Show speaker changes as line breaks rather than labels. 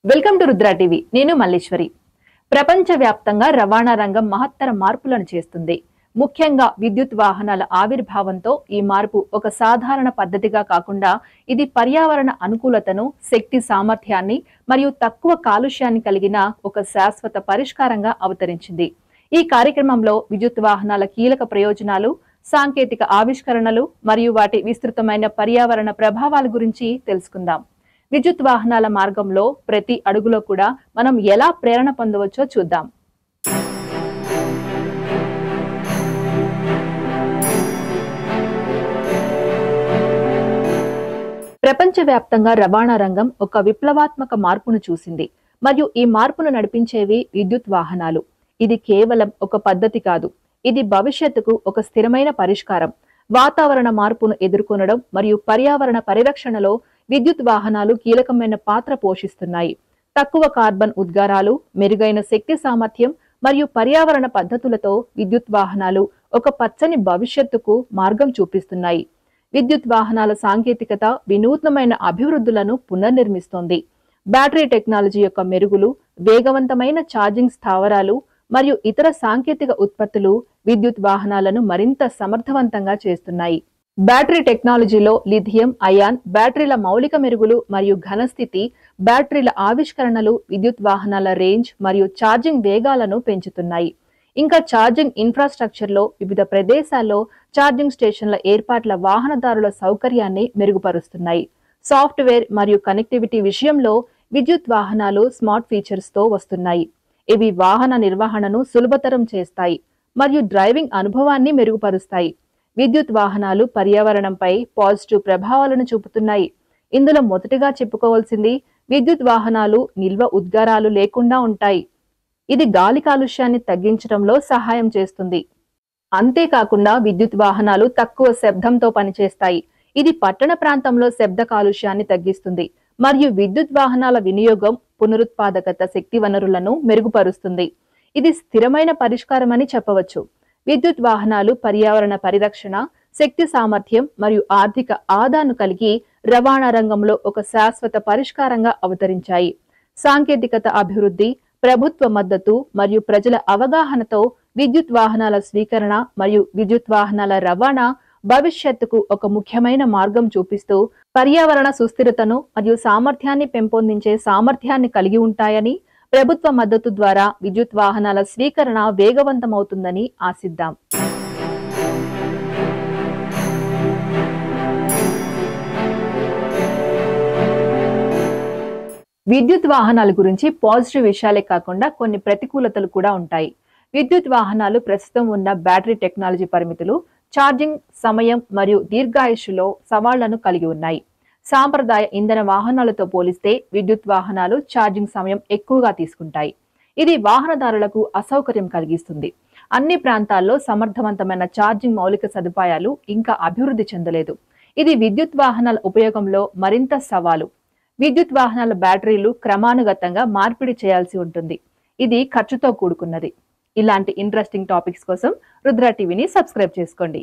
Welcome to Rudra TV. నేను మల్లేశ్వరి. ప్రపంచవ్యాప్తంగా రవాణా రంగం మహత్తర మార్పులను చేస్తుంది. ముఖ్యంగా విద్యుత్ వాహనాల ఆవిర్భావంతో ఈ మార్పు ఒక సాధారణ పద్ధతిగా కాకుండా ఇది పర్యావరణ అనుకూలతను, శక్తి సామర్థ్యాన్ని మరియు తక్కువ కాలుష్యాన్ని కలిగిన ఒక శాశ్వత పరిష్కారంగా అవతరించింది. ఈ కార్యక్రమంలో విద్యుత్ వాహనాల కీలక ప్రయోజనాలు, సాంకేతిక ఆవిష్కరణలు మరియు వాటి విస్తృతమైన పర్యావరణ ప్రభావాల గురించి తెలుసుకుందాం. విద్యుత్ వాహనాల మార్గంలో ప్రతి అడుగులో కూడా మనం ఎలా ప్రేరణ పొందవచ్చో చూద్దాం. ప్రపంచవ్యాప్తంగా రవాణా రంగం ఒక విప్లవాత్మక మార్పును చూసింది మరియు ఈ మార్పును నడిపించేవి విద్యుత్ వాహనాలు. ఇది కేవలం ఒక పద్ధతి కాదు, ఇది భవిష్యత్తుకు ఒక స్థిరమైన పరిష్కారం. వాతావరణ మార్పును ఎదుర్కొనడం మరియు పర్యావరణ పరిరక్షణలో విద్యుత్ వాహనాలు కీలకమైన పాత్ర పోషిస్తున్నాయి. తక్కువ కార్బన్ ఉద్గారాలు, మెరుగైన శక్తి సామర్థ్యం మరియు పర్యావరణ పద్ధతులతో విద్యుత్ వాహనాలు ఒక పచ్చని భవిష్యత్తుకు మార్గం చూపిస్తున్నాయి. విద్యుత్ వాహనాల సాంకేతికత వినూత్నమైన అభివృద్ధులను పునర్నిర్మిస్తోంది. బ్యాటరీ టెక్నాలజీ యొక్క మెరుగులు, వేగవంతమైన ఛార్జింగ్ స్థావరాలు మరియు ఇతర సాంకేతిక ఉత్పత్తులు విద్యుత్ వాహనాలను మరింత సమర్థవంతంగా చేస్తున్నాయి. బ్యాటరీ టెక్నాలజీలో లిథియం అయాన్ బ్యాటరీల మౌలిక మెరుగులు మరియు ఘనస్థితి బ్యాటరీల ఆవిష్కరణలు విద్యుత్ వాహనాల రేంజ్ మరియు ఛార్జింగ్ వేగాలను పెంచుతున్నాయి. ఇంకా ఛార్జింగ్ ఇన్ఫ్రాస్ట్రక్చర్లో వివిధ ప్రదేశాల్లో ఛార్జింగ్ స్టేషన్ల ఏర్పాట్ల వాహనదారుల సౌకర్యాన్ని మెరుగుపరుస్తున్నాయి. సాఫ్ట్వేర్ మరియు కనెక్టివిటీ విషయంలో విద్యుత్ వాహనాలు స్మార్ట్ ఫీచర్స్తో వస్తున్నాయి. ఇవి వాహన నిర్వహణను సులభతరం చేస్తాయి మరియు డ్రైవింగ్ అనుభవాన్ని మెరుగుపరుస్తాయి. విద్యుత్ వాహనాలు పర్యావరణంపై పాజిటివ్ ప్రభావాలను చూపుతున్నాయి. ఇందులో మొదటిగా చెప్పుకోవాల్సింది విద్యుత్ వాహనాలు నిల్వ ఉద్గారాలు లేకుండా ఉంటాయి. ఇది గాలి కాలుష్యాన్ని తగ్గించడంలో సహాయం చేస్తుంది. అంతేకాకుండా విద్యుత్ వాహనాలు తక్కువ శబ్దంతో పనిచేస్తాయి. ఇది పట్టణ ప్రాంతంలో శబ్ద కాలుష్యాన్ని తగ్గిస్తుంది మరియు విద్యుత్ వాహనాల వినియోగం, పునరుత్పాదకత శక్తి వనరులను మెరుగుపరుస్తుంది. ఇది స్థిరమైన పరిష్కారమని చెప్పవచ్చు. విద్యుత్ వాహనాలు పర్యావరణ పరిరక్షణ, శక్తి సామర్థ్యం మరియు ఆర్థిక ఆదాను కలిగి రవాణా రంగంలో ఒక శాశ్వత పరిష్కారంగా అవతరించాయి. సాంకేతికత అభివృద్ధి, ప్రభుత్వ మద్దతు మరియు ప్రజల అవగాహనతో విద్యుత్ వాహనాల స్వీకరణ మరియు విద్యుత్ వాహనాల రవాణా భవిష్యత్తుకు ఒక ముఖ్యమైన మార్గం చూపిస్తూ పర్యావరణ సుస్థిరతను మరియు సామర్థ్యాన్ని పెంపొందించే సామర్థ్యాన్ని కలిగి ఉంటాయని, ప్రభుత్వ మద్దతు ద్వారా విద్యుత్ వాహనాల స్వీకరణ వేగవంతమవుతుందని ఆశిద్దాం. విద్యుత్ వాహనాల గురించి పాజిటివ్ విషయాలే కాకుండా కొన్ని ప్రతికూలతలు కూడా ఉంటాయి. విద్యుత్ వాహనాలు ప్రస్తుతం ఉన్న బ్యాటరీ టెక్నాలజీ పరిమితులు, ఛార్జింగ్ సమయం మరియు దీర్ఘాయుష్లో సవాళ్లను కలిగి ఉన్నాయి. సాంప్రదాయ ఇంధన వాహనాలతో పోలిస్తే విద్యుత్ వాహనాలు ఛార్జింగ్ సమయం ఎక్కువగా తీసుకుంటాయి. ఇది వాహనదారులకు అసౌకర్యం కలిగిస్తుంది. అన్ని ప్రాంతాల్లో సమర్థవంతమైన ఛార్జింగ్ మౌలిక సదుపాయాలు ఇంకా అభివృద్ధి చెందలేదు. ఇది విద్యుత్ వాహనాల ఉపయోగంలో మరింత సవాలు. విద్యుత్ వాహనాల బ్యాటరీలు క్రమానుగతంగా మార్పిడి చేయాల్సి ఉంటుంది. ఇది ఖర్చుతో కూడుకున్నది. ఇలాంటి ఇంట్రెస్టింగ్ టాపిక్స్ కోసం రుద్ర టీవీని సబ్స్క్రైబ్ చేసుకోండి.